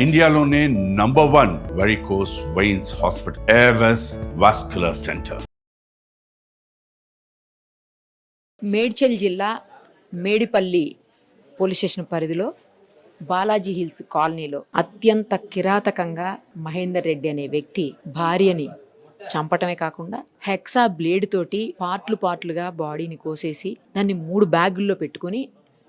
ఇండియాలోనే number 1 varicose veins hospital Avis vascular centre. Medchal జిల్లా Medipalli police station పరిధిలో బాలాజీ హిల్స్ కాలనీలో అత్యంత కిరాతకంగా మహేందర్ రెడ్డి అనే వ్యక్తి భార్యని చంపటమే కాకుండా హెక్సా బ్లేడ్ తోటి పార్ట్లుగా బాడీని కోసేసి దాన్ని 3 బ్యాగుల్లో పెట్టుకుని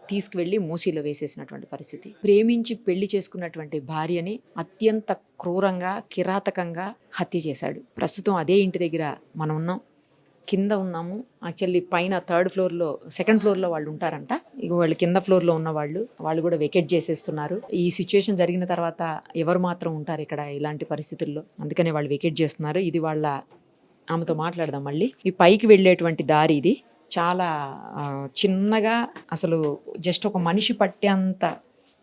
తీసుకువెళ్ళి మూసీలో వేసేసినటువంటి పరిస్థితి. ప్రేమించి పెళ్లి చేసుకున్నటువంటి భార్యని అత్యంత క్రూరంగా కిరాతకంగా హత్య చేశాడు. ప్రస్తుతం అదే ఇంటి దగ్గర మనం ఉన్నాం, కింద ఉన్నాము. యాక్చువల్లీ పైన 3rd ఫ్లోర్లో 2nd ఫ్లోర్లో వాళ్ళు ఉంటారంట. ఇక వాళ్ళు కింద ఫ్లోర్లో ఉన్న వాళ్ళు కూడా వెకేట్ చేసేస్తున్నారు. ఈ సిచ్యువేషన్ జరిగిన తర్వాత ఎవరు మాత్రం ఉంటారు ఇక్కడ ఇలాంటి పరిస్థితుల్లో, అందుకనే వాళ్ళు వెకేట్ చేస్తున్నారు. ఇది వాళ్ళ ఆమెతో మాట్లాడదాం మళ్ళీ. ఈ పైకి వెళ్ళేటువంటి దారి ఇది చాలా చిన్నగా, అసలు జస్ట్ ఒక మనిషి పట్టేంత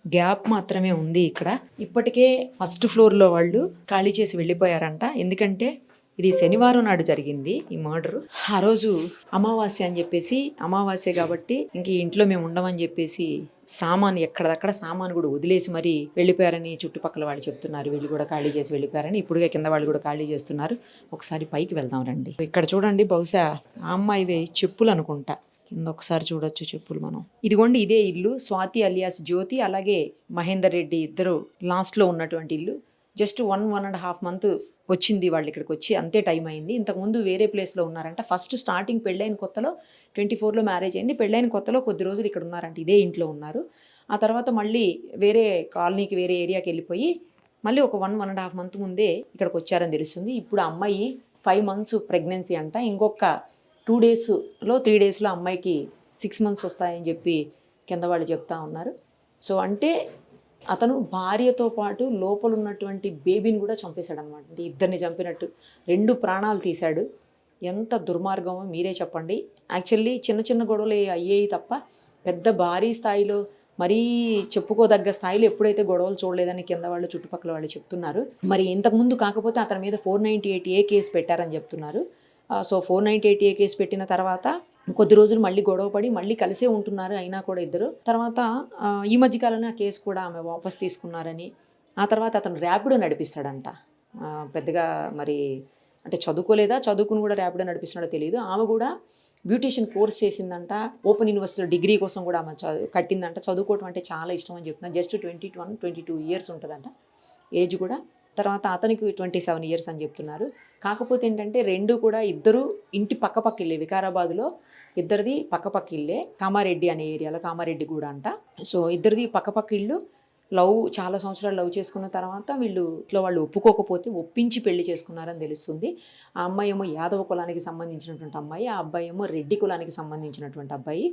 గ్యాప్ మాత్రమే ఉంది ఇక్కడ. ఇప్పటికే 1st ఫ్లోర్లో వాళ్ళు ఖాళీ చేసి వెళ్ళిపోయారంట. ఎందుకంటే ఇది శనివారం నాడు జరిగింది ఈ మర్డర్. ఆ రోజు అమావాస్య అని చెప్పేసి, అమావాస్య కాబట్టి ఇంక ఇంట్లో మేము ఉండమని చెప్పేసి సామాను ఎక్కడదక్కడ సామాను కూడా వదిలేసి మరీ వెళ్ళిపోయారని చుట్టుపక్కల వాళ్ళు చెప్తున్నారు. వీళ్ళు కూడా ఖాళీ చేసి వెళ్ళిపోయారని. ఇప్పుడుగా కింద వాళ్ళు కూడా ఖాళీ చేస్తున్నారు. ఒకసారి పైకి వెళ్దాం రండి. ఇక్కడ చూడండి, బహుశా ఆ అమ్మాయివే చెప్పులు అనుకుంటా. కింద ఒకసారి చూడొచ్చు చెప్పులు మనం. ఇదిగోండి, ఇదే ఇల్లు. స్వాతి అలియాస్ జ్యోతి అలాగే మహేందర్ రెడ్డి ఇద్దరు లాస్ట్లో ఉన్నటువంటి ఇల్లు. జస్ట్ 1.5 మంత్ వచ్చింది వాళ్ళు ఇక్కడికి వచ్చి, అంతే టైం అయింది. ఇంతకుముందు వేరే ప్లేస్లో ఉన్నారంట. ఫస్ట్ స్టార్టింగ్ పెళ్ళైన కొత్తలో 24లో మ్యారేజ్ అయింది. పెళ్ళైన కొత్తలో కొద్ది రోజులు ఇక్కడ ఉన్నారంట, ఇదే ఇంట్లో ఉన్నారు. ఆ తర్వాత మళ్ళీ వేరే కాలనీకి, వేరే ఏరియాకి వెళ్ళిపోయి మళ్ళీ ఒక 1.5 మంత్ ముందే ఇక్కడికి వచ్చారని తెలుస్తుంది. ఇప్పుడు అమ్మాయి 5 మంత్స్ ప్రెగ్నెన్సీ అంట. ఇంకొక 2 డేస్లో 3 డేస్లో అమ్మాయికి 6 మంత్స్ వస్తాయని చెప్పి కింద వాళ్ళు చెప్తా ఉన్నారు. సో అంటే అతను భార్యతో పాటు లోపల ఉన్నటువంటి బేబీని కూడా చంపేశాడు అనమాట. అంటే ఇద్దరిని చంపినట్టు 2 ప్రాణాలు తీశాడు. ఎంత దుర్మార్గమో మీరే చెప్పండి. యాక్చువల్లీ చిన్న గొడవలు అయ్యేవి తప్ప పెద్ద భారీ స్థాయిలో, మరీ చెప్పుకోదగ్గ స్థాయిలో ఎప్పుడైతే గొడవలు చూడలేదని కింద వాళ్ళు చుట్టుపక్కల వాళ్ళు చెప్తున్నారు. మరి ఇంతకుముందు కాకపోతే అతని మీద 498A కేసు పెట్టారని చెప్తున్నారు. సో 498A కేసు పెట్టిన తర్వాత కొద్ది రోజులు మళ్ళీ గొడవపడి మళ్ళీ కలిసే ఉంటున్నారు. అయినా కూడా ఇద్దరు తర్వాత ఈ మధ్యకాలంలో ఆ కేసు కూడా ఆమె వాపస్ తీసుకున్నారని, ఆ తర్వాత అతను ర్యాపిడో నడిపిస్తాడంట. పెద్దగా మరి అంటే చదువుకుని కూడా ర్యాపిడో నడిపిస్తున్నాడో తెలియదు. ఆమె కూడా బ్యూటీషియన్ కోర్స్ చేసిందంట. ఓపెన్ యూనివర్సిటీలో డిగ్రీ కోసం కూడా ఆమె కట్టిందంట. చదువుకోవటం అంటే చాలా ఇష్టం అని చెప్తున్నారు. జస్ట్ 22 ఇయర్స్ ఉంటుందంట ఏజ్ కూడా. తర్వాత అతనికి 27 ఇయర్స్ అని చెప్తున్నారు. కాకపోతే ఏంటంటే కూడా ఇద్దరు ఇంటి పక్క ఇల్లే. వికారాబాద్లో ఇద్దరిది పక్క ఇల్లే. కామారెడ్డి అనే ఏరియాలో, కామారెడ్డి కూడా అంట. సో ఇద్దరిది పక్క ఇల్లు. చాలా సంవత్సరాలు లవ్ చేసుకున్న తర్వాత వాళ్ళు ఒప్పుకోకపోతే ఒప్పించి పెళ్లి చేసుకున్నారని తెలుస్తుంది. ఆ అమ్మాయి ఏమో యాదవ కులానికి సంబంధించినటువంటి అమ్మాయి, ఆ అబ్బాయి ఏమో రెడ్డి కులానికి సంబంధించినటువంటి అబ్బాయి.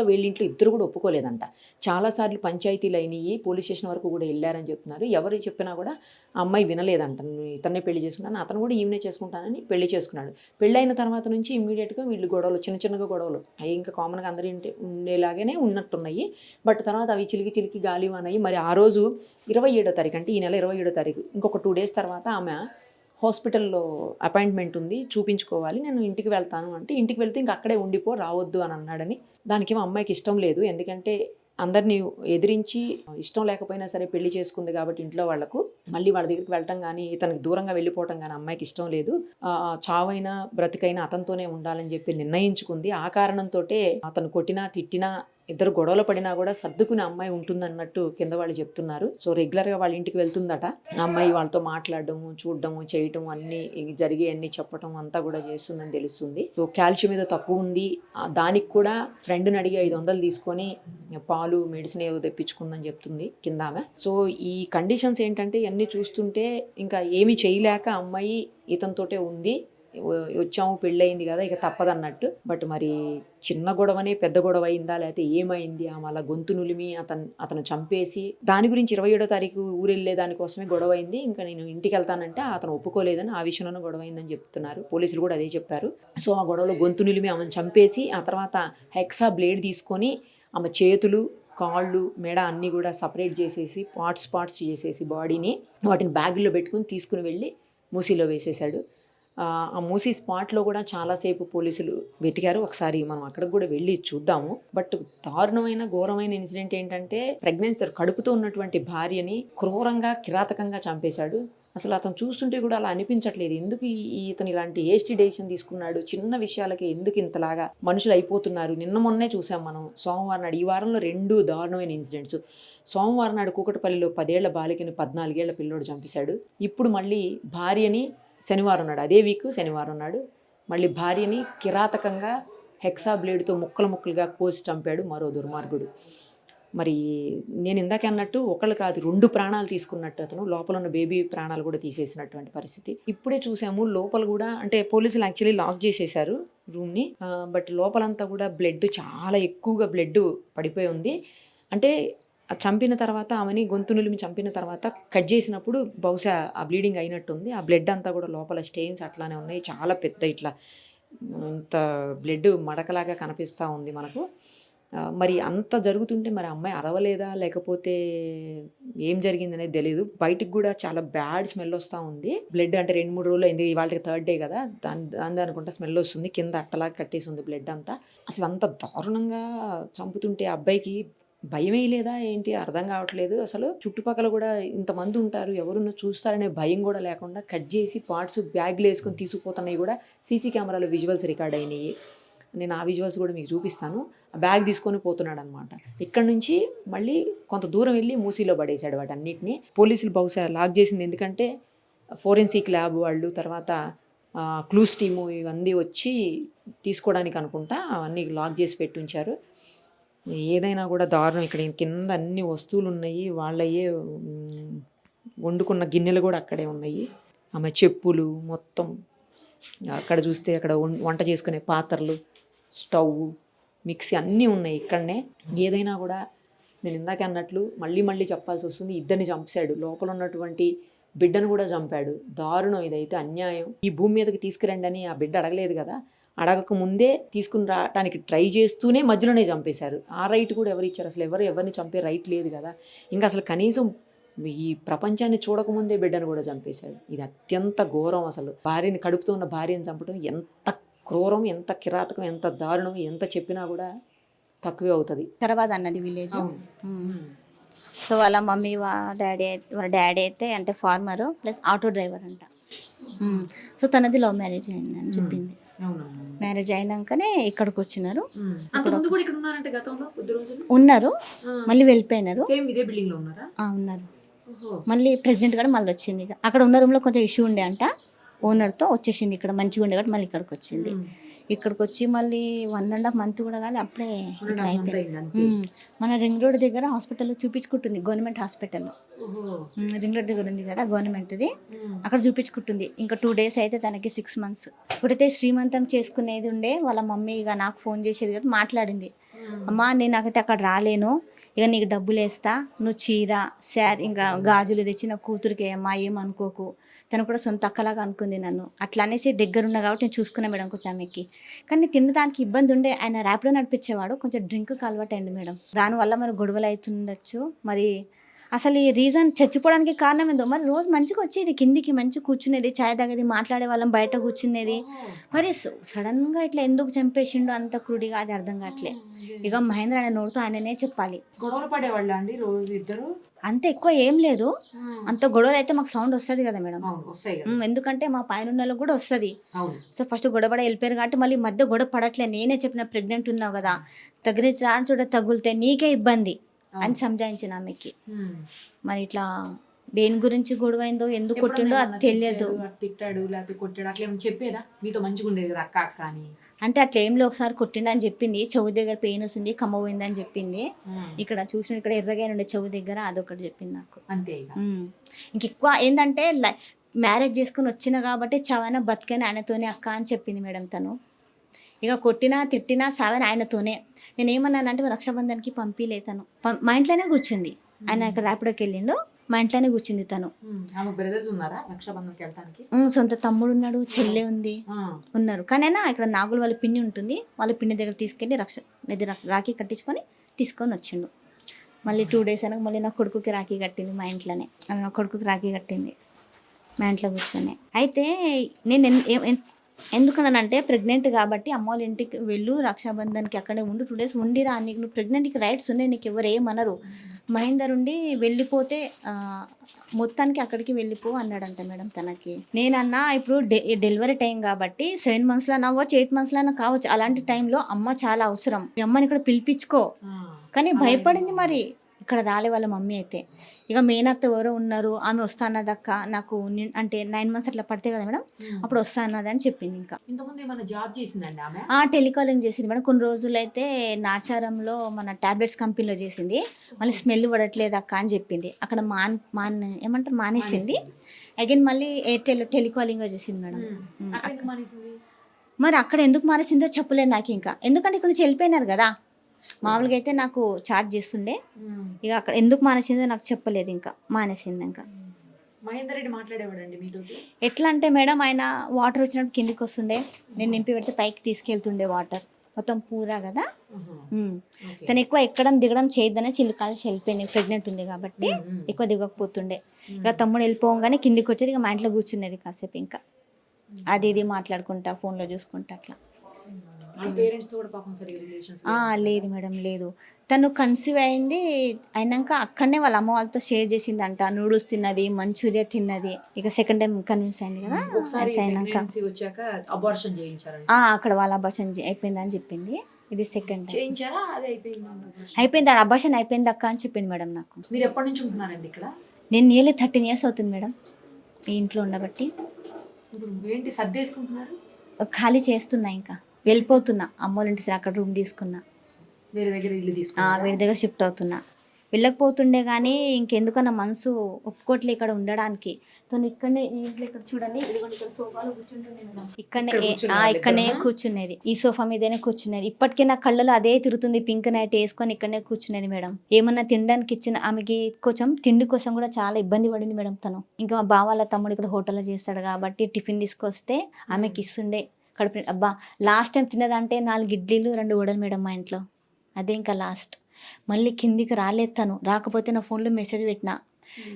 వీళ్ళింట్లో ఇద్దరు కూడా ఒప్పుకోలేదంట. చాలాసార్లు పంచాయతీలు అయినాయి, పోలీస్ స్టేషన్ వరకు కూడా వెళ్ళారని చెప్తున్నారు. ఎవరు చెప్పినా కూడా ఆ అమ్మాయి వినలేదంట. ఇతన్నే పెళ్లి చేసుకున్నాను, అతను కూడా ఈమెనే చేసుకుంటానని పెళ్లి చేసుకున్నాడు. పెళ్ళైన తర్వాత నుంచి ఇమ్మీడియట్గా వీళ్ళు గొడవలు, చిన్నగా గొడవలు అవి ఇంకా కామన్గా అందరి ఇంటి ఉండేలాగానే ఉన్నట్టున్నాయి. బట్ తర్వాత అవి చిలికి గాలివానాయి. మరి ఆ రోజు 27వ తారీఖు, అంటే ఈ నెల 27వ తారీఖు, ఇంకొక 2 డేస్ తర్వాత ఆమె హాస్పిటల్లో అపాయింట్మెంట్ ఉంది, చూపించుకోవాలి, నేను ఇంటికి వెళ్తాను అంటే, ఇంటికి వెళ్తే ఇంక అక్కడే ఉండిపో, రావద్దు అని అన్నాడని. దానికేమో అమ్మాయికి ఇష్టం లేదు. ఎందుకంటే అందరినీ ఎదిరించి ఇష్టం లేకపోయినా సరే పెళ్లి చేసుకుంది కాబట్టి ఇంట్లో వాళ్లకు మళ్ళీ వాళ్ళ దగ్గరికి వెళ్ళటం కానీ, ఇతనికి దూరంగా వెళ్ళిపోవటం కానీ అమ్మాయికి ఇష్టం లేదు. చావైనా బ్రతికైనా అతనితోనే ఉండాలని చెప్పి నిర్ణయించుకుంది. ఆ కారణంతో అతను కొట్టినా తిట్టినా, ఇద్దరు గొడవలు పడినా కూడా సర్దుకుని అమ్మాయి ఉంటుందన్నట్టు కింద వాళ్ళు చెప్తున్నారు. సో రెగ్యులర్గా వాళ్ళ ఇంటికి వెళ్తుందట. అమ్మాయి వాళ్ళతో మాట్లాడడము, చూడడము, చేయటం, అన్ని జరిగేవన్నీ చెప్పడం అంతా కూడా చేస్తుందని తెలుస్తుంది. సో కాల్షియం మీద తక్కువ ఉంది. దానికి కూడా ఫ్రెండ్ని అడిగి 500 తీసుకొని పాలు, మెడిసిన్ ఏదో తెప్పించుకుందని చెప్తుంది కింద ఆమె. సో ఈ కండిషన్స్ ఏంటంటే ఇవన్నీ చూస్తుంటే ఇంకా ఏమీ చేయలేక అమ్మాయి ఇతనితోటే ఉంది. వచ్చాము, పెళ్ళయింది కదా, ఇక తప్పదన్నట్టు. బట్ మరి చిన్న గొడవనే పెద్ద గొడవ అయిందా, లేకపోతే ఏమైంది, ఆమె అలా గొంతు నులిమి అతను చంపేసి, దాని గురించి 27వ తారీఖు ఊరెళ్ళే దానికోసమే గొడవ అయింది. ఇంకా నేను ఇంటికి వెళ్తానంటే అతను ఒప్పుకోలేదని, ఆ విషయంలోనే గొడవ అయిందని చెప్తున్నారు. పోలీసులు కూడా అదే చెప్పారు. సో ఆ గొడవలో గొంతు నులిమి ఆమెను చంపేసి, ఆ తర్వాత హెక్సా బ్లేడ్ తీసుకొని ఆమె చేతులు, కాళ్ళు, మెడ అన్నీ కూడా సపరేట్ చేసేసి పార్ట్స్ చేసేసి బాడీని వాటిని బ్యాగుల్లో పెట్టుకుని తీసుకుని వెళ్ళి మూసీలో వేసేశాడు. ఆ మూసీ స్పాట్లో కూడా చాలాసేపు పోలీసులు వెతికారు. ఒకసారి మనం అక్కడికి కూడా వెళ్ళి చూద్దాము. బట్ దారుణమైన ఘోరమైన ఇన్సిడెంట్ ఏంటంటే ప్రెగ్నెన్సీ కడుపుతో ఉన్నటువంటి భార్యని క్రూరంగా కిరాతకంగా చంపేశాడు. అసలు అతను చూస్తుంటే కూడా అలా అనిపించట్లేదు. ఎందుకు ఇతను ఇలాంటి ఏస్టీ డెసిషన్ తీసుకున్నాడు? చిన్న విషయాలకి ఎందుకు ఇంతలాగా మనుషులు అయిపోతున్నారు? నిన్న మొన్నే చూసాం మనం సోమవారం నాడు. ఈ వారంలో 2 దారుణమైన ఇన్సిడెంట్స్. సోమవారం నాడు కూకటపల్లిలో 10 ఏళ్ల బాలికని 14 ఏళ్ల పిల్లోడు చంపేశాడు. ఇప్పుడు మళ్ళీ భార్యని శనివారం నాడు, అదే వీక్ శనివారం నాడు మళ్ళీ భార్యని కిరాతకంగా హెక్సా బ్లేడ్తో ముక్కలుగా కోసి చంపాడు మరో దుర్మార్గుడు. మరి నేను ఇందాక అన్నట్టు ఒకళ్ళు కాదు 2 ప్రాణాలు తీసుకున్నట్టు అతను. లోపల ఉన్న బేబీ ప్రాణాలు కూడా తీసేసినటువంటి పరిస్థితి. ఇప్పుడే చూసాము లోపల కూడా, అంటే పోలీసులు యాక్చువల్లీ లాక్ చేసేశారు రూమ్ని. బట్ లోపలంతా కూడా బ్లడ్, చాలా ఎక్కువగా బ్లడ్ పడిపోయి ఉంది. అంటే చంపిన తర్వాత ఆమెని గొంతు నులిమి చంపిన తర్వాత కట్ చేసినప్పుడు బహుశా ఆ బ్లీడింగ్ అయినట్టుంది. ఆ బ్లడ్ అంతా కూడా లోపల స్టెయిన్స్ అట్లానే ఉన్నాయి. చాలా పెద్ద ఇట్లా ఇంత బ్లడ్ మడకలాగా కనిపిస్తూ ఉంది మనకు. మరి అంత జరుగుతుంటే మరి అమ్మాయి అరవలేదా లేకపోతే ఏం జరిగింది అనేది తెలియదు. బయటికి కూడా చాలా బ్యాడ్ స్మెల్ వస్తూ ఉంది. బ్లడ్ అంటే 2-3 రోజులు అయింది. వాళ్ళకి 3rd డే కదా, దాని అనుకుంటా స్మెల్ వస్తుంది. కింద అట్టలాగా కట్టేసి ఉంది బ్లడ్ అంతా. అసలు అంత దారుణంగా చంపుతుంటే అబ్బాయికి భయం వేయలేదా ఏంటి అర్థం కావట్లేదు. అసలు చుట్టుపక్కల కూడా ఇంతమంది ఉంటారు, ఎవరున్నా చూస్తారనే భయం కూడా లేకుండా కట్ చేసి పార్ట్స్ బ్యాగ్లు వేసుకొని తీసుకుపోతున్నాయి కూడా. సీసీ కెమెరాలో విజువల్స్ రికార్డ్ అయినాయి. నేను ఆ విజువల్స్ కూడా మీకు చూపిస్తాను. ఆ బ్యాగ్ తీసుకొని పోతున్నాడు అనమాట. ఇక్కడ నుంచి మళ్ళీ కొంత దూరం వెళ్ళి మూసీలో పడేశాడు వాటన్నిటిని. పోలీసులు బహుశా లాక్ చేసింది ఎందుకంటే ఫోరెన్సిక్ ల్యాబ్ వాళ్ళు, తర్వాత క్లూస్ టీము ఇవన్నీ వచ్చి తీసుకోవడానికి అనుకుంటా అవన్నీ లాక్ చేసి పెట్టి ఉంచారు. ఏదైనా కూడా దారుణం. ఇక్కడ కింద అన్ని వస్తువులు ఉన్నాయి. వాళ్ళయ్యే వండుకున్న గిన్నెలు కూడా అక్కడే ఉన్నాయి. ఆమె చెప్పులు మొత్తం అక్కడ చూస్తే, అక్కడ వంట చేసుకునే పాత్రలు, స్టవ్, మిక్సీ అన్నీ ఉన్నాయి ఇక్కడనే. ఏదైనా కూడా నేను ఇందాక అన్నట్లు మళ్ళీ చెప్పాల్సి వస్తుంది. ఇద్దరిని చంపాడు, లోపల ఉన్నటువంటి బిడ్డను కూడా చంపాడు. దారుణం. ఇదైతే అన్యాయం. ఈ భూమి మీదకి తీసుకురండి అని ఆ బిడ్డ అడగలేదు కదా, అడగక ముందే తీసుకుని రావడానికి ట్రై చేస్తూనే మధ్యలోనే చంపేశారు. ఆ రైట్ కూడా ఎవరు ఇచ్చారు? అసలు ఎవరిని చంపే రైట్ లేదు కదా. ఇంకా అసలు కనీసం ఈ ప్రపంచాన్ని చూడకముందే బిడ్డను కూడా చంపేశాడు. ఇది అత్యంత ఘోరం. అసలు భార్యని, కడుపుతో ఉన్న భార్యను చంపడం ఎంత క్రూరం, ఎంత కిరాతకం, ఎంత దారుణం, ఎంత చెప్పినా కూడా తక్కువే అవుతుంది. తర్వాత అన్నది విలేజ్. సో వాళ్ళ మమ్మీ వాళ్ళ డాడీ అయితే అంటే ఫార్మరు ప్లస్ ఆటో డ్రైవర్ అంట. సో తనది లవ్ మ్యారేజ్ అయింది అని చెప్పింది. మ్యారేజ్ అయినాకనే ఇక్కడికి వచ్చినారు. ఉన్నారు, మళ్ళీ వెళ్ళిపోయినారు. ఉన్నారు, మళ్ళీ ప్రెగ్నెంట్ కూడా మళ్ళీ వచ్చింది. ఇక అక్కడ ఉన్న రూమ్లో కొంచెం ఇష్యూ ఉండే అంట, ఓనర్తో వచ్చేసింది. ఇక్కడ మంచిగా ఉండే కాబట్టి మళ్ళీ ఇక్కడికి వచ్చింది. ఇక్కడికి వచ్చి మళ్ళీ 1.5 month కూడా కానీ అప్పుడే ఇట్లా అయిపోయింది. మన రింగ్ రోడ్ దగ్గర హాస్పిటల్లో చూపించుకుంటుంది, గవర్నమెంట్ హాస్పిటల్. రింగ్ రోడ్ దగ్గర ఉంది కదా గవర్నమెంట్ది, అక్కడ చూపించుకుంటుంది. ఇంకా 2 days అయితే తనకి 6 months. ఇప్పుడైతే శ్రీమంతం చేసుకునేది ఉండే, వాళ్ళ మమ్మీ ఇక నాకు ఫోన్ చేసేది కదా, మాట్లాడింది. అమ్మా నేను నాకైతే అక్కడ రాలేను, ఇక నీకు డబ్బులు వేస్తా, నువ్వు చీర, శారీ, ఇంకా గాజులు తెచ్చి నా కూతురికి అమ్మా ఏమనుకోకు. తను కూడా సొంత అక్కలాగా అనుకుంది నన్ను. అట్లా అనేసి దగ్గరున్నా కాబట్టి నేను చూసుకున్నా మేడం కొంచెం ఆమెకి. కానీ తినడానికి ఇబ్బంది ఉండే. ఆయన ర్యాపిడో నడిపించేవాడు, కొంచెం డ్రింక్కి అలవాటు అయింది మేడం. దానివల్ల మరి గొడవలు అవుతుండొచ్చు. మరి అసలు ఈ రీజన్ చచ్చిపోవడానికి కారణం ఏందో. మరి రోజు మంచిగా వచ్చేది, కిందికి మంచిగా కూర్చునేది, ఛాయ్ తాగేది, మాట్లాడే వాళ్ళం, బయట కూర్చునేది. మరి సడన్గా ఇట్లా ఎందుకు చంపేసిండు అంత క్రూడిగా, అది అర్థం కావట్లే. ఇక మహేంద్ర ఆయన నోడుతో ఆయననే చెప్పాలి. గొడవలు పడేవాళ్ళ అండి రోజు ఇద్దరు? అంత ఎక్కువ ఏం లేదు. అంత గొడవలు అయితే మాకు సౌండ్ వస్తుంది కదా మేడం, ఎందుకంటే మా పైన ఉన్న కూడా వస్తుంది. సో ఫస్ట్ గొడవడ వెళ్ళిపోయారు కాబట్టి మళ్ళీ మధ్య గొడవ పడట్లే. నేనే చెప్పిన ప్రెగ్నెంట్ ఉన్నావు కదా, తగిన రాని చూడ తగులితే నీకే ఇబ్బంది అని సంజాయించిన ఆమెకి. మరి ఇట్లా దేని గురించి గొడవైందో, ఎందుకు కొట్టిండో అది తెలియదు. తిట్టాడు లేకపోతే కొట్టాడు అట్లా చెప్పేదా? మీతో మంచిగా ఉండేది కదా అక్క అక్క అని. అంటే అట్లా ఏం లో ఒకసారి కొట్టిండు అని చెప్పింది. చెవు దగ్గర పెయిన్ వస్తుంది, కమ్మ పోయింది అని చెప్పింది. ఇక్కడ చూసిన ఇక్కడ ఎర్రగా ఉండే చెవు దగ్గర, అదొకటి చెప్పింది నాకు. అంతే. ఇంకెక్కువ ఏంటంటే మ్యారేజ్ చేసుకుని వచ్చిన కాబట్టి చవన బతికని ఆయనతోనే అక్క అని చెప్పింది మేడం తను. ఇక కొట్టినా తిట్టినా సావని ఆయనతోనే. నేను ఏమన్నానంటే రక్షాబంధన్కి పంపిలే, తను మా ఇంట్లోనే కూర్చుంది. ఆయన ఇక్కడ ర్యాపిడోకి వెళ్ళిండు, మా ఇంట్లోనే కూర్చుంది తను. సొంత తమ్ముడు ఉన్నాడు, చెల్లె ఉంది, ఉన్నారు. కానీ అయినా ఇక్కడ నాగులు వాళ్ళ పిన్ని ఉంటుంది, వాళ్ళ పిన్ని దగ్గర తీసుకెళ్ళి రాఖీ కట్టించుకొని తీసుకొని వచ్చిండు. మళ్ళీ 2 days అయినా మళ్ళీ నా కొడుకుకి రాఖీ కట్టింది మా ఇంట్లోనే. నా కొడుకుకి రాఖీ కట్టింది. మా ఇంట్లో కూర్చొని. అయితే నేను ఎందుకనంటే ప్రెగ్నెంట్ కాబట్టి అమ్మ వాళ్ళ ఇంటికి వెళ్ళు, రక్షాబంధన్కి అక్కడే ఉండు, 2 days ఉండిరా, నీకు నువ్వు ప్రెగ్నెంట్కి రైట్స్ ఉన్నాయి, నీకు ఎవరు ఏమనరు, మహేందర్ ఉండి వెళ్ళిపోతే మొత్తానికి అక్కడికి వెళ్ళిపో అన్నాడంట మేడం తనకి. నేనన్నా ఇప్పుడు డెలివరీ టైం కాబట్టి 7 monthsలో అవ్వచ్చు, 8 monthsలో కావచ్చు, అలాంటి టైంలో అమ్మ చాలా అవసరం, మీ అమ్మని ఇక్కడ పిలిపించుకో. కానీ భయపడింది మరి, ఇక్కడ రాలే వాళ్ళ మమ్మీ అయితే. ఇక మేనత్త ఎవరో ఉన్నారు, ఆమె వస్తా అన్నదక్క, నాకు అంటే 9 months అట్లా పడితే కదా మేడం, అప్పుడు వస్తా అన్నది అని చెప్పింది. ఇంకా ఇంతకుముందు ఏమైనా జాబ్ చేసిందండి ఆమె? టెలికాలింగ్ చేసింది మేడం. కొన్ని రోజులు అయితే నాచారంలో మన టాబ్లెట్స్ కంపెనీలో చేసింది, మళ్ళీ స్మెల్ పడట్లేదు అక్క అని చెప్పింది. అక్కడ ఏమంటారు మానేసింది. అగైన్ మళ్ళీ ఎయిర్టెల్ టెలికాలింగ్ చేసింది మేడం. మరి అక్కడ ఎందుకు మానేసిందో చెప్పలేదు నాకు ఇంకా, ఎందుకంటే ఇక్కడ నుంచి వెళ్ళిపోయినారు కదా. మామూలుగా అయితే నాకు చాట్ చేస్తుండే, ఇక అక్కడ ఎందుకు మానేసిందో నాకు చెప్పలేదు, ఇంకా మానేసింది. ఇంకా మహేందర్ రెడ్డి మాట్లాడేవాడండి మీతో? ఎట్లా అంటే మేడం, ఆయన వాటర్ వచ్చినప్పుడు కిందికి వస్తుండే, నేను నింపి పెడితే పైకి తీసుకెళ్తుండే వాటర్, మొత్తం పూరా కదా. తను ఎక్కువ ఎక్కడం దిగడం చేయొద్దనే చిల్లుకాలు వెళ్ళిపోయింది, ప్రెగ్నెంట్ ఉంది కాబట్టి ఎక్కువ దిగకపోతుండే. ఇక తమ్ముడు వెళ్ళిపోగానే కిందికి వచ్చేది, ఇక మా ఇంట్లో కూర్చునేది కాసేపు, ఇంకా అది ఇది మాట్లాడుకుంటా, ఫోన్లో చూసుకుంటా అట్లా. లేదు మేడం, లేదు. తను కన్సీవ్ అయింది అయినాక అక్కడనే వాళ్ళ అమ్మ వాళ్ళతో షేర్ చేసిందంట, నూడిల్స్ తిన్నది, మంచూరియా తిన్నది. ఇక సెకండ్ టైం కన్విన్స్ అయింది కదా అయినాక అక్కడ వాళ్ళ అబార్షన్ అయిపోయిందని చెప్పింది. ఇది సెకండ్ టైం అయిపోయింది, అబార్షన్ అయిపోయింది అక్క అని చెప్పింది మేడం నాకు. మీరు ఎప్పటి నుంచి ఉంటున్నారండి ఇక్కడ? నేను నియర్లీ 13 years అవుతుంది మేడం ఈ ఇంట్లో ఉండబట్టి. ఏంటి సర్దేసుకుంటున్నారు? ఖాళీ చేస్తున్నా, ఇంకా వెళ్ళిపోతున్నా అమ్మోళ్ళ ఇంటి సైడ్, అక్కడ రూమ్ తీసుకున్నా, వేరే దగ్గర ఇల్లు తీసుకున్నా, వేరే దగ్గర షిఫ్ట్ అవుతున్నా. వెళ్ళకపోతుండే కానీ ఇంకెందుకన్నా మనసు ఒప్పుకోట్లే ఇక్కడ ఉండడానికి. తను ఇక్కడనే ఇంట్లో ఇక్కడ చూడండి, ఇక్కడ సోఫాలో కూర్చుంటుండే మేడం, ఇక్కడనే కూర్చునేది, ఈ సోఫా మీదనే కూర్చునేది. ఇప్పటికే నా కళ్ళలో అదే తిరుగుతుంది, పింక్ నైట్ వేసుకొని ఇక్కడనే కూర్చునేది మేడం. ఏమన్నా తినడానికి ఇచ్చిన ఆమెకి కొంచెం తిండి కోసం కూడా చాలా ఇబ్బంది పడింది మేడం తను. ఇంకా మా బావ వాళ్ళ తమ్ముడు ఇక్కడ హోటల్లో చేస్తాడు కాబట్టి టిఫిన్ తీసుకొస్తే ఆమెకి ఇస్తుండే. కడుపు అబ్బా లాస్ట్ టైం తిన్నదంటే 4 ఇడ్లీలు 2 వడలు మేడం మా ఇంట్లో, అదే ఇంకా లాస్ట్. మళ్ళీ కిందికి రాలేదు తను, రాకపోతే నా ఫోన్లో మెసేజ్ పెట్టినా.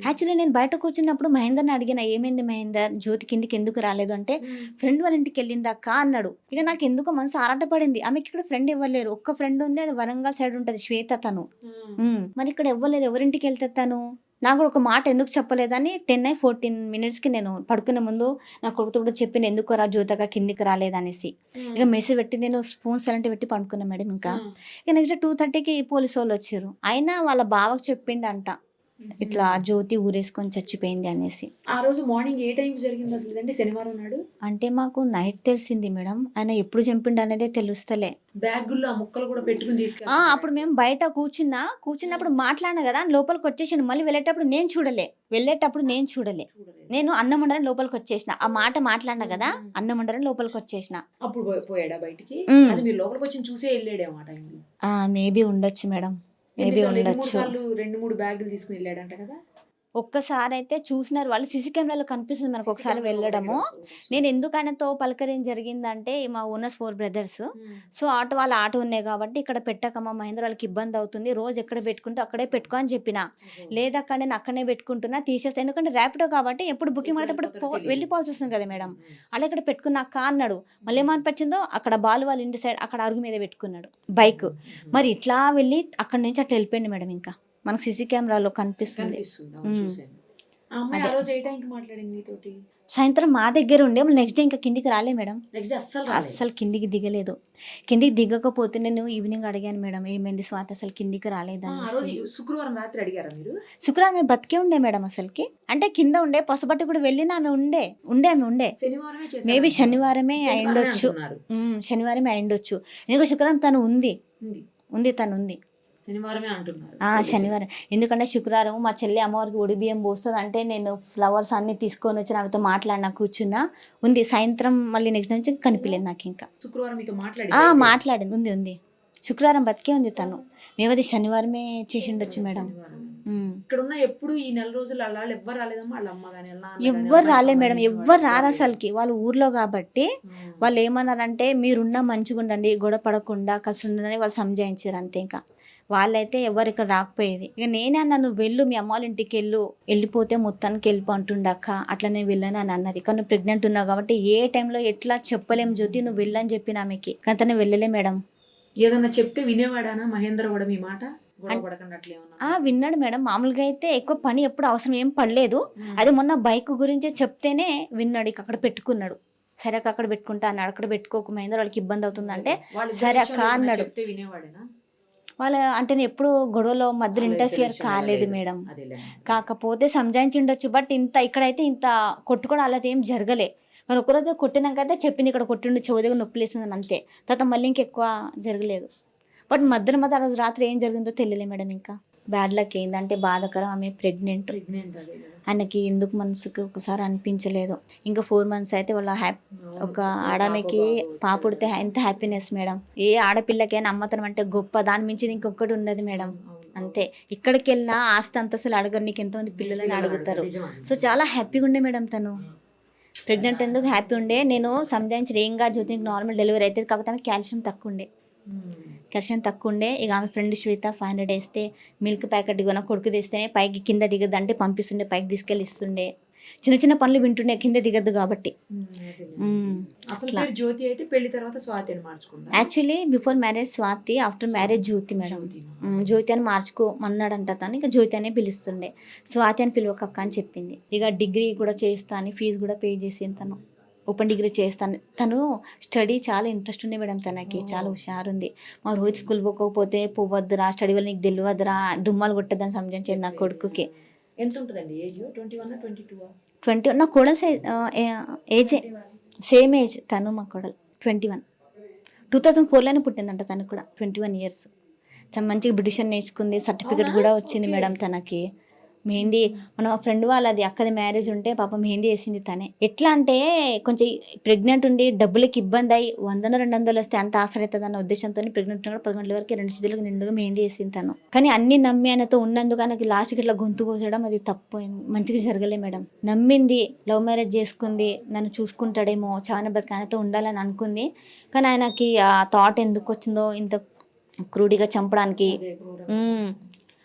యాక్చువల్లీ నేను బయట కూర్చున్నప్పుడు మహేందర్ని అడిగిన, ఏమైంది మహేందర్, జ్యోతి కిందికి ఎందుకు రాలేదు అంటే, ఫ్రెండ్ వాళ్ళ ఇంటికి వెళ్ళిందక్క అన్నాడు. ఇక నాకు ఎందుకో మనసు ఆరాటపడింది, ఆమెకి ఇక్కడ ఫ్రెండ్ ఇవ్వలేరు, ఒక్క ఫ్రెండ్ ఉంది, అది వరంగల్ సైడ్ ఉంటుంది, శ్వేత తను. మరి ఇక్కడ ఇవ్వలేరు, ఎవరింటికి వెళ్తే తను. నాకు కూడా ఒక మాట ఎందుకు చెప్పలేదని 10:14 నేను పడుకునే ముందు నా కొడుకుతో కూడా చెప్పిన, ఎందుకు రా జ్యోతగా కిందికి రాలేదనేసి. ఇక మెసేజ్ పెట్టి నేను ఫోన్ సైలెంట్ పెట్టి పడుకున్నా మేడం. ఇంకా ఇక నెక్స్ట్ 2:30కి పోలీసు వాళ్ళు వచ్చారు. అయినా వాళ్ళ బావకు చెప్పిండంట, ఇట్లా జ్యోతి ఊరేసుకొని చచ్చిపోయింది అనేసి. ఆ రోజు మార్నింగ్ ఏ టైం జరిగింది అసలు? అంటే శనివారం నాడు అంటే మాకు నైట్ తెలిసింది మేడం, ఆయన ఎప్పుడు చంపిండు అనేదే తెలుస్తలే. బ్యాగుల్లో ఆ ముక్కలు కూడా పెట్టుకుని తీసుకెళ్ళి అప్పుడు మేము బయట కూర్చున్నప్పుడు మాట్లాడినా కదా, లోపలికి వచ్చేసాను. మళ్ళీ వెళ్ళేటప్పుడు నేను చూడలే, నేను అన్నం వండని లోపలికి వచ్చేసిన, ఆ మాట మాట్లాడినా కదా, అన్నం వండని లోపలికి వచ్చేసిన. అప్పుడు పోయాడా బయటికి? మీరు లోపలికి వచ్చి చూసే వెళ్ళాడేమో ఆ టైంలో. మేబీ ఉండొచ్చు మేడం, మేబీ ఉండొచ్చు. 2-3 బ్యాగులు తీసుకుని వెళ్ళాడంట కదా. ఒక్కసారి అయితే చూసినారు వాళ్ళు, సీసీ కెమెరాలో కనిపిస్తుంది మనకు ఒకసారి వెళ్ళడము. నేను ఎందుకు ఆయనతో పలకరేం జరిగిందంటే, మా ఓనర్స్ 4 brothers, సో వాళ్ళ ఆటో ఉన్నాయి కాబట్టి ఇక్కడ పెట్టకమ్మా మహేంద్ర, వాళ్ళకి ఇబ్బంది అవుతుంది, రోజు ఎక్కడ పెట్టుకుంటే అక్కడే పెట్టుకో అని చెప్పిన. లేదక్క నేను అక్కడనే పెట్టుకుంటున్నా, తీసేస్తా, ఎందుకంటే ర్యాపిడో కాబట్టి ఎప్పుడు బుకింగ్ పడితే అప్పుడు వెళ్ళిపోవాల్సి వస్తుంది కదా మేడం, అలా ఇక్కడ పెట్టుకున్నాక అన్నాడు. మళ్ళీ ఏమనిపించిందో, అక్కడ బాలు వాళ్ళ ఇంటి సైడ్ అక్కడ అరుగు మీద పెట్టుకున్నాడు బైక్. మరి ఇట్లా వెళ్ళి అక్కడ నుంచి అట్లా వెళ్ళిపోయింది మేడం. ఇంకా మనకు సీసీ కెమెరాలో కనిపిస్తుంది. సాయంత్రం మా దగ్గర ఉండే, నెక్స్ట్ డే ఇంకా కిందికి రాలే మేడం, అస్సలు కిందికి దిగలేదు. కిందికి దిగకపోతే నేను ఈవినింగ్ అడిగాను మేడం, ఏమైంది స్వాతి అసలు కిందికి రాలేదా. శుక్రవారం రాత్రి అడిగారా మీరు? శుక్రవారం ఆమె బతికే ఉండే మేడం అసలుకి, అంటే కింద ఉండే పసుబట్టి కూడా వెళ్ళిన ఆమె ఉండే మేబీ శనివారమే అయిండొచ్చు, ఎందుకంటే శుక్రవారం తను ఉంది, శనివారం. ఎందుకంటే శుక్రవారం మా చెల్లి అమ్మవారికి ఒడి బియ్యం పోస్తుంది అంటే, నేను ఫ్లవర్స్ అన్ని తీసుకొని వచ్చి ఆమెతో మాట్లాడినా, కూర్చున్నా, ఉంది. సాయంత్రం మళ్ళీ నెక్స్ట్ నుంచి కనిపించలేదు నాకు. ఇంకా మాట్లాడింది, ఉంది. శుక్రవారం బతికే ఉంది తను, మేమది శనివారమే చేసి ఉండొచ్చు మేడం. ఎప్పుడు ఈ నెల రోజులు ఎవ్వరు రాలే మేడం, ఎవ్వరు రారు అసలుకి. వాళ్ళు ఊర్లో కాబట్టి వాళ్ళు ఏమన్నారంటే, మీరున్నా మంచిగా ఉండండి, గొడవ పడకుండా కలిసి ఉండండి వాళ్ళు సంజాయించారు అంతే. ఇంకా వాళ్ళైతే ఎవరు ఇక్కడ రాకపోయేది. ఇక నేనే అన్నా, నువ్వు వెళ్ళు మీ అమ్మ వాళ్ళ ఇంటికి వెళ్ళిపోతే మొత్తానికి వెళ్ళిపో అంటుండక్క. అట్లా నేను వెళ్ళను అని అన్నది. కానీ నువ్వు ప్రెగ్నెంట్ ఉన్నావు కాబట్టి ఏ టైంలో ఎట్లా చెప్పలేం జ్యోతి, నువ్వు వెళ్ళని చెప్పిన ఆమెకి. కానీ తను వెళ్ళలే మేడం. ఏదన్నా చెప్తే వినేవాడానా మహేంద్ర కూడా మీ మాట? విన్నాడు మేడం. మామూలుగా అయితే ఎక్కువ పని ఎప్పుడు అవసరం ఏం పడలేదు. అది మొన్న బైక్ గురించి చెప్తేనే విన్నాడు. ఇక అక్కడ పెట్టుకున్నాడు. సరే అక్క అక్కడ పెట్టుకుంటా అన్నాడు. అక్కడ పెట్టుకోక మహేంద్ర వాళ్ళకి ఇబ్బంది అవుతుందంటే సరే అక్క అన్నాడు. వాళ్ళ అంటే నేను ఎప్పుడు గొడవలో మధ్యలో ఇంటర్ఫియర్ కాలేదు మేడం. కాకపోతే సంజాయించిండొచ్చు. బట్ ఇక్కడైతే ఇంత కొట్టుకోవడం అలా ఏం జరగలే. కానీ ఒకరోజు కొట్టినాకైతే చెప్పింది ఇక్కడ కొట్టిండు, చెవు దగ్గర నొప్పి లేస్తుంది అంతే. తర్వాత మళ్ళీ ఇంకెక్కువ జరగలేదు. బట్ మధ్య ఆ రోజు రాత్రి ఏం జరిగిందో తెలియలే మేడం. ఇంకా బ్యాడ్ లక్ ఏంటంటే బాధాకరం, ఆమె ప్రెగ్నెంట్. ఆయనకి ఎందుకు మనసుకి ఒకసారి అనిపించలేదు. ఇంకా 4 months అయితే వాళ్ళ ఒక ఆడమెకి పాపుడితే ఎంత హ్యాపీనెస్ మేడం. ఏ ఆడపిల్లకైనా అమ్మతనం అంటే గొప్ప, దాని మించి ఇంకొకటి ఉన్నది మేడం. అంతే. ఇక్కడికి వెళ్ళినా ఆస్తి అంతస్తులు అడగరు, నీకు ఎంతమంది పిల్లలని అడుగుతారు. సో చాలా హ్యాపీగా ఉండే మేడం తను. ప్రెగ్నెంట్ ఎందుకు హ్యాపీ ఉండే. నేను సంజాయించిన ఏం కాదు జ్యోతి, నార్మల్ డెలివరీ అవుతుంది. కాకపోతే కాల్షియం తక్కువ ఉండే. ఇక ఆమె ఫ్రెండ్ శ్వేత 500 వేస్తే మిల్క్ ప్యాకెట్ ఇవ్వన కొడుకు తెస్తేనే పైకి కింద దిగద్దు అంటే పంపిస్తుండే, పైకి తీసుకెళ్ళి ఇస్తుండే. చిన్న చిన్న పనులు వింటుండే, కింద దిగద్దు కాబట్టి. Actually before marriage Swathi, after marriage Jyothi madam. Jyothi అని మార్చుకోమన్నాడంట తను. ఇక జ్యోతి అనే పిలుస్తుండే. స్వాతి అని పిలవకక్క అని చెప్పింది. ఇక డిగ్రీ కూడా చేస్తా అని ఫీజు కూడా పే చేసింది తను. ఓపెన్ డిగ్రీ చేస్తాను. తను స్టడీ చాలా ఇంట్రెస్ట్ ఉండే మేడం. తనకి చాలా హుషారుంది. మా రోజు స్కూల్ పోకపోతే పోవద్దురా, స్టడీ వల్ల నీకు తెలియదురా, దుమ్మాలు కొట్టద్దని సంజాయించేది నా కొడుకుకి. ఎంత ఉంటుందండి ఏజ్? 21 22? 20. నా కోడలు ఏజే సేమ్ ఏజ్. తను మా కోడలు 21. 2004లోనే పుట్టిందంట తను కూడా. 21 years. తను మంచిగా బ్యూటిషియన్ నేర్చుకుంది, సర్టిఫికెట్ కూడా వచ్చింది మేడం తనకి. మెహందీ మన ఫ్రెండ్ వాళ్ళది అక్కది మ్యారేజ్ ఉంటే పాప మెహందీ వేసింది తనే. ఎట్లా అంటే కొంచెం ప్రెగ్నెంట్ ఉండి డబ్బులకి ఇబ్బంది అయ్యి 100-200 వస్తే అంత ఆసరైతుంది అన్న ఉద్దేశంతో ప్రెగ్నెంట్ కూడా 11 వరకు 2 చేతులకు నిండుగా మెహందీ వేసింది తను. కానీ అన్ని నమ్మి ఆయనతో ఉన్నందుకు ఆయనకి లాస్ట్కి ఇట్లా గొంతు కోసడం అది తప్పు, మంచిగా జరగలే మేడం. నమ్మింది, లవ్ మ్యారేజ్ చేసుకుంది, నన్ను చూసుకుంటాడేమో, చాలా బతికి ఆయనతో ఉండాలని అనుకుంది. కానీ ఆయనకి ఆ థాట్ ఎందుకు వచ్చిందో ఇంత క్రూడిగా చంపడానికి.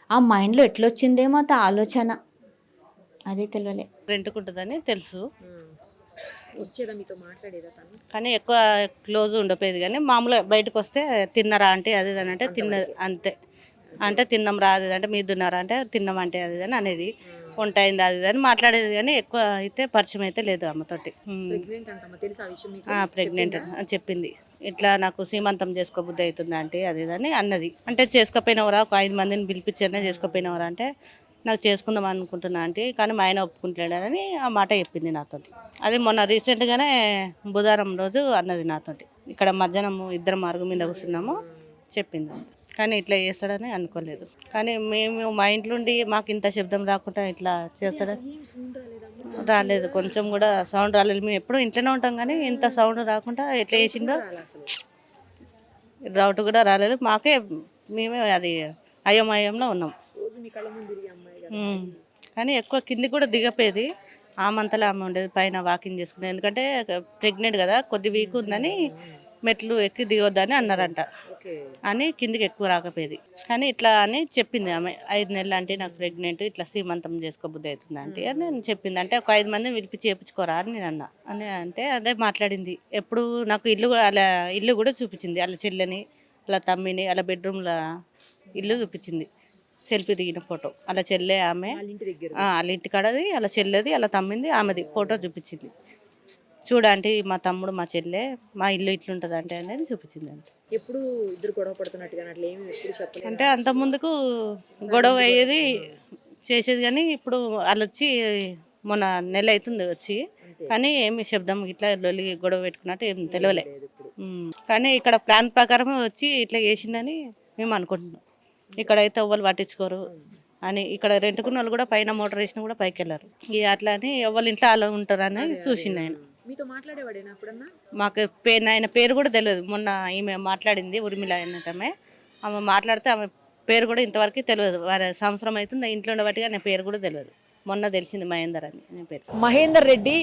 ఆ మైండ్లో ఎట్లా వచ్చిందేమో ఆ ఆలోచన, అదే తెలియలే. రెంట్కుంటుందని తెలుసు, మీతో మాట్లాడేదా తను? కానీ ఎక్కువ క్లోజ్ ఉండపోయేది. కానీ మామూలుగా బయటకు వస్తే తిన్నారా అంటే అది ఇది అంటే తిన్నది అంతే. అంటే తిన్నాం రా అది అంటే మీరు తిన్నారా అంటే తిన్నాం అంటే అది అని అనేది. వంట అయింది అది అని మాట్లాడేది. కానీ ఎక్కువ అయితే పరిచయం అయితే లేదు అమ్మతోటి. ప్రెగ్నెంట్ అని చెప్పింది. ఇట్లా నాకు సీమంతం చేసుకోబుద్ధి అవుతుంది అంటే అది అని అన్నది. అంటే చేసుకోపోయినవరా, ఒక 5 మందిని పిలిపించారనే చేసుకోపోయినవరా అంటే నాకు చేసుకుందాం అనుకుంటున్నా అంటే, కానీ మా ఆయన ఒప్పుకుంటలేడని ఆ మాట చెప్పింది నాతోటి. అది మొన్న రీసెంట్గానే బుధవారం రోజు అన్నది నాతోటి. ఇక్కడ మధ్యాహ్నం 2 మార్గం మీద కూర్చున్నాము చెప్పింది అంత. కానీ ఇట్లా చేస్తాడని అనుకోలేదు. కానీ మేము మా ఇంట్లో ఉండి మాకు ఇంత శబ్దం రాకుండా ఇట్లా చేస్తాడని రాలేదు. కొంచెం కూడా సౌండ్ రాలేదు. మేము ఎప్పుడు ఇంట్లోనే ఉంటాం కానీ ఇంత సౌండ్ రాకుండా ఎట్లా చేసిందో డౌట్ కూడా రాలేదు. మేమే అది అయోమయంలో ఉన్నాం. కానీ ఎక్కువ కింది కూడా దిగపోయేది. ఆమంతలో ఆమె ఉండేది, పైన వాకింగ్ చేసుకునేది. ఎందుకంటే ప్రెగ్నెంట్ కదా, కొద్ది వీక్ ఉందని మెట్లు ఎక్కి దిగొద్దని అన్నారంట అని కిందికి ఎక్కువ రాకపోయేది. కానీ ఇట్లా అని చెప్పింది ఆమె. 5 నెలలు అంటే నాకు ప్రెగ్నెంట్, ఇట్లా సీమంతం చేసుకోబుద్ధి అవుతుంది అంటే అని నేను చెప్పింది. అంటే ఒక 5 మందిని పిలిపించి చేయించుకోరా అని నేను అన్నా అని అంటే అదే మాట్లాడింది. ఎప్పుడు నాకు ఇల్లు కూడా చూపించింది. అలా చెల్లెని, అలా తమ్మిని, అలా బెడ్రూమ్లో ఇల్లు చూపించింది. సెల్ఫీ దిగిన ఫోటో. అలా చెల్లె ఆమె వాళ్ళ ఇంటి కాడది, అలా చెల్లెది, అలా తమ్మింది, ఆమెది ఫోటో చూపించింది. చూడండి మా తమ్ముడు మా చెల్లె మా ఇల్లు ఇట్లుంటుంది అంటే అనేది చూపించింది. అంతే. ఎప్పుడు ఇద్దరు గొడవ పడుతున్నట్టుగా అట్లా ఏమి ఎప్పుడు చెప్పలేదు అంటే అంత ముందుకు గొడవ అయ్యేది చేసేది. కానీ ఇప్పుడు వాళ్ళు వచ్చి మొన్న నెల అవుతుంది వచ్చి, కానీ ఏమి శబ్దం ఇట్లా గొడవ పెట్టుకున్నట్టు ఏం తెలియలే. కానీ ఇక్కడ ప్లాన్ ప్రకారమే వచ్చి ఇట్లా చేసిందని మేము అనుకుంటున్నాం. ఇక్కడైతే ఎవ్వరు పట్టించుకోరు అని. ఇక్కడ రెంట్కున్న వాళ్ళు కూడా పైన మోటార్ వేసినా కూడా పైకి వెళ్ళారు. ఇక అట్లా అని ఎవరు ఇంట్లో అలా ఉంటారని చూసింది ఆయన. మీతో మాట్లాడేవాడేనా అప్పుడన్నా? మాకు ఆయన పేరు కూడా తెలియదు. మొన్న ఈమె మాట్లాడింది ఉర్మిళ అన్నటమే. ఆమె మాట్లాడితే ఆమె పేరు కూడా ఇంతవరకు తెలియదు. సంవత్సరం అవుతుంది ఇంట్లో ఉండబట్టి ఆయన పేరు కూడా తెలియదు. మొన్న తెలిసింది మహేందర్ అని పేరు. మహేందర్ రెడ్డి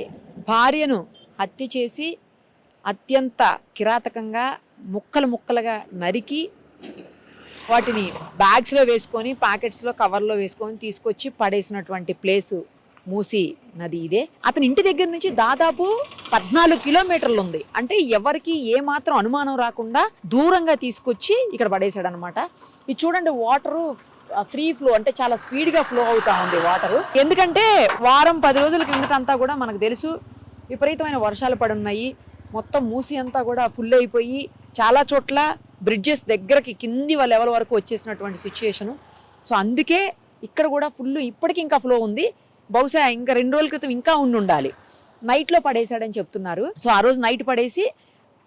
భార్యను హత్య చేసి అత్యంత కిరాతకంగా ముక్కలుగా నరికి వాటిని బ్యాగ్స్లో వేసుకొని ప్యాకెట్స్లో కవర్లో వేసుకొని తీసుకొచ్చి పడేసినటువంటి ప్లేసు మూసీ నది ఇదే. అతని ఇంటి దగ్గర నుంచి దాదాపు 14 కిలోమీటర్లు ఉంది. అంటే ఎవరికి ఏ మాత్రం అనుమానం రాకుండా దూరంగా తీసుకొచ్చి ఇక్కడ పడేశాడు అనమాట. ఇది చూడండి, వాటరు ఫ్రీ ఫ్లో, అంటే చాలా స్పీడ్గా ఫ్లో అవుతా ఉంది వాటరు. ఎందుకంటే వారం 10 రోజుల కిందట అంతా కూడా మనకు తెలుసు విపరీతమైన వర్షాలు పడున్నాయి. మొత్తం మూసి అంతా కూడా ఫుల్ అయిపోయి చాలా చోట్ల బ్రిడ్జెస్ దగ్గరకి కింది లెవెల్ వరకు వచ్చేసినటువంటి సిచ్యుయేషను. సో అందుకే ఇక్కడ కూడా ఫుల్ ఇప్పటికీ ఇంకా ఫ్లో ఉంది. బహుశా ఇంకా 2 రోజుల క్రితం ఇంకా ఉండాలి. నైట్లో పడేశాడని చెప్తున్నారు. సో ఆ రోజు నైట్ పడేసి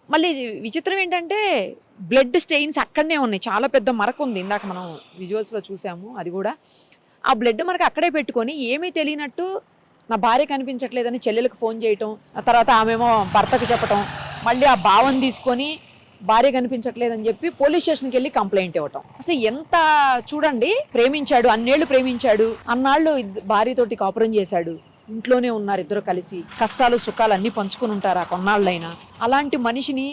మళ్ళీ విచిత్రం ఏంటంటే బ్లడ్ స్టెయిన్స్ అక్కడనే ఉన్నాయి. చాలా పెద్ద మరక ఉంది, ఇందాక మనం విజువల్స్లో చూసాము. అది కూడా ఆ బ్లడ్ మనకు అక్కడే పెట్టుకొని ఏమీ తెలియనట్టు నా భార్య కనిపించట్లేదని చెల్లెలకు ఫోన్ చేయటం, ఆ తర్వాత ఆమెమో భర్తకు చెప్పటం, మళ్ళీ ఆ భావం తీసుకొని భార్య కనిపించట్లేదని చెప్పి పోలీస్ స్టేషన్కి వెళ్ళి కంప్లైంట్ ఇవ్వటం. అసలు ఎంత చూడండి, ప్రేమించాడు, అన్నేళ్ళు ప్రేమించాడు, అన్నాళ్ళు భార్యతోటి కాపురం చేశాడు, ఇంట్లోనే ఉన్నారు ఇద్దరు కలిసి, కష్టాలు సుఖాలు అన్నీ పంచుకుని ఉంటారు ఆ కొన్నాళ్ళైనా. అలాంటి మనిషిని,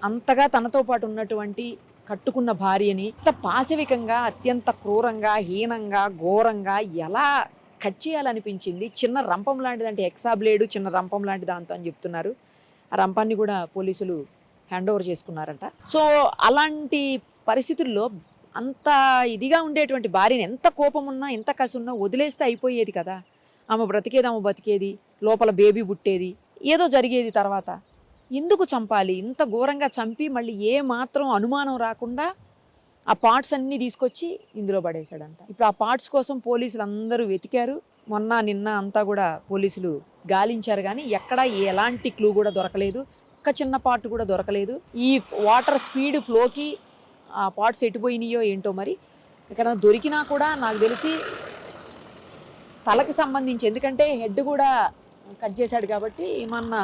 అంతగా తనతో పాటు ఉన్నటువంటి కట్టుకున్న భార్యని అంత పాశవికంగా, అత్యంత క్రూరంగా, హీనంగా, ఘోరంగా ఎలా కట్ చేయాలనిపించింది. చిన్న రంపం లాంటిది, అంటే ఎక్సా బ్లేడు చిన్న రంపం లాంటి దాంతో అని చెప్తున్నారు. ఆ రంపాన్ని కూడా పోలీసులు హ్యాండ్ ఓవర్ చేసుకున్నారంట. సో అలాంటి పరిస్థితుల్లో అంత ఇదిగా ఉండేటువంటి భార్యని, ఎంత కోపం ఉన్నా ఎంత కసి ఉన్నా వదిలేస్తే అయిపోయేది కదా. ఆమె బతికేది, లోపల బేబీ పుట్టేది, ఏదో జరిగేది. తర్వాత ఎందుకు చంపాలి? ఇంత ఘోరంగా చంపి మళ్ళీ ఏ మాత్రం అనుమానం రాకుండా ఆ పార్ట్స్ అన్నీ తీసుకొచ్చి ఇందులో పడేశాడంట. ఇప్పుడు ఆ పార్ట్స్ కోసం పోలీసులు అందరూ వెతికారు. నిన్న అంతా కూడా పోలీసులు గాలించారు, కానీ ఎక్కడా ఎలాంటి క్లూ కూడా దొరకలేదు. ఒక్క చిన్న పార్ట్ కూడా దొరకలేదు. ఈ వాటర్ స్పీడ్ ఫ్లోకి ఆ పార్ట్స్ ఎటుపోయినాయో ఏంటో మరి. ఇక్కడ దొరికినా కూడా నాకు తెలిసి తలకి సంబంధించి, ఎందుకంటే హెడ్ కూడా కట్ చేశాడు కాబట్టి ఏమన్నా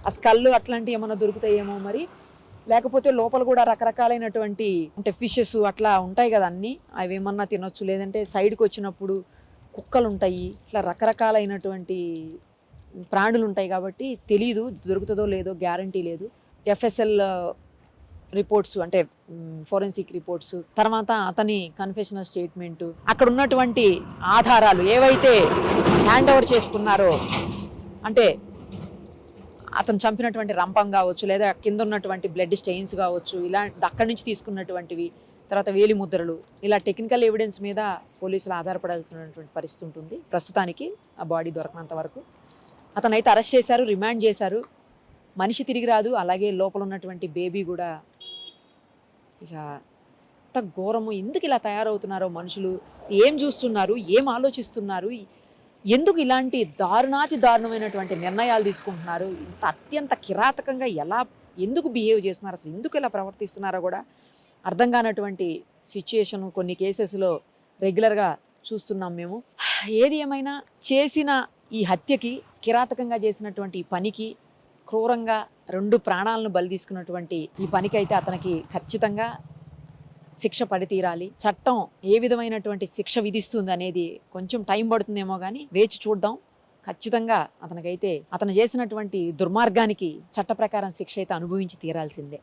ఆ స్కల్ అట్లాంటివి ఏమన్నా దొరుకుతాయేమో మరి. లేకపోతే లోపల కూడా రకరకాలైనటువంటి, అంటే ఫిషెస్ అట్లా ఉంటాయి కదా అన్నీ, అవి ఏమన్నా తినొచ్చు. లేదంటే సైడ్కి వచ్చినప్పుడు కుక్కలు ఉంటాయి, ఇట్లా రకరకాలైనటువంటి ప్రాణులు ఉంటాయి కాబట్టి తెలీదు, దొరుకుతుందో లేదో గ్యారంటీ లేదు. ఎఫ్ఎస్ఎల్ రిపోర్ట్స్, అంటే ఫోరెన్సిక్ రిపోర్ట్స్, తర్వాత అతని కన్ఫెషనల్ స్టేట్మెంటు, అక్కడ ఉన్నటువంటి ఆధారాలు ఏవైతే హ్యాండ్ ఓవర్ చేసుకున్నారో, అంటే అతను చంపినటువంటి రంపం కావచ్చు, లేదా కింద ఉన్నటువంటి బ్లడ్ స్టెయిన్స్ కావచ్చు, ఇలా అక్కడి నుంచి తీసుకున్నటువంటివి, తర్వాత వేలి ముద్రలు, ఇలా టెక్నికల్ ఎవిడెన్స్ మీద పోలీసులు ఆధారపడాల్సినటువంటి పరిస్థితి ఉంటుంది ప్రస్తుతానికి ఆ బాడీ దొరకనంత వరకు. అతనైతే అరెస్ట్ చేశారు, రిమాండ్ చేశారు. మనిషి తిరిగి రాదు, అలాగే లోపల ఉన్నటువంటి బేబీ కూడా. ఇక అంత ఘోరము. ఎందుకు ఇలా తయారవుతున్నారో మనుషులు, ఏం చూస్తున్నారు, ఏం ఆలోచిస్తున్నారు, ఎందుకు ఇలాంటి దారుణమైనటువంటి నిర్ణయాలు తీసుకుంటున్నారు, ఇంత అత్యంత కిరాతకంగా ఎందుకు బిహేవ్ చేస్తున్నారు, అసలు ఎందుకు ఇలా ప్రవర్తిస్తున్నారో కూడా అర్థం కానటువంటి సిచ్యుయేషన్ కొన్ని కేసెస్లో రెగ్యులర్గా చూస్తున్నాం మేము. ఏది ఏమైనా చేసిన ఈ హత్యకి, కిరాతకంగా చేసినటువంటి ఈ పనికి, క్రూరంగా 2 ప్రాణాలను బలి తీసుకున్నటువంటి ఈ పనికైతే అతనికి ఖచ్చితంగా శిక్ష పడి తీరాలి. చట్టం ఏ విధమైనటువంటి శిక్ష విధిస్తుంది అనేది కొంచెం టైం పడుతుందేమో కానీ వేచి చూద్దాం. ఖచ్చితంగా అతనికైతే అతను చేసినటువంటి దుర్మార్గానికి చట్ట ప్రకారం శిక్ష అయితే అనుభవించి తీరాల్సిందే.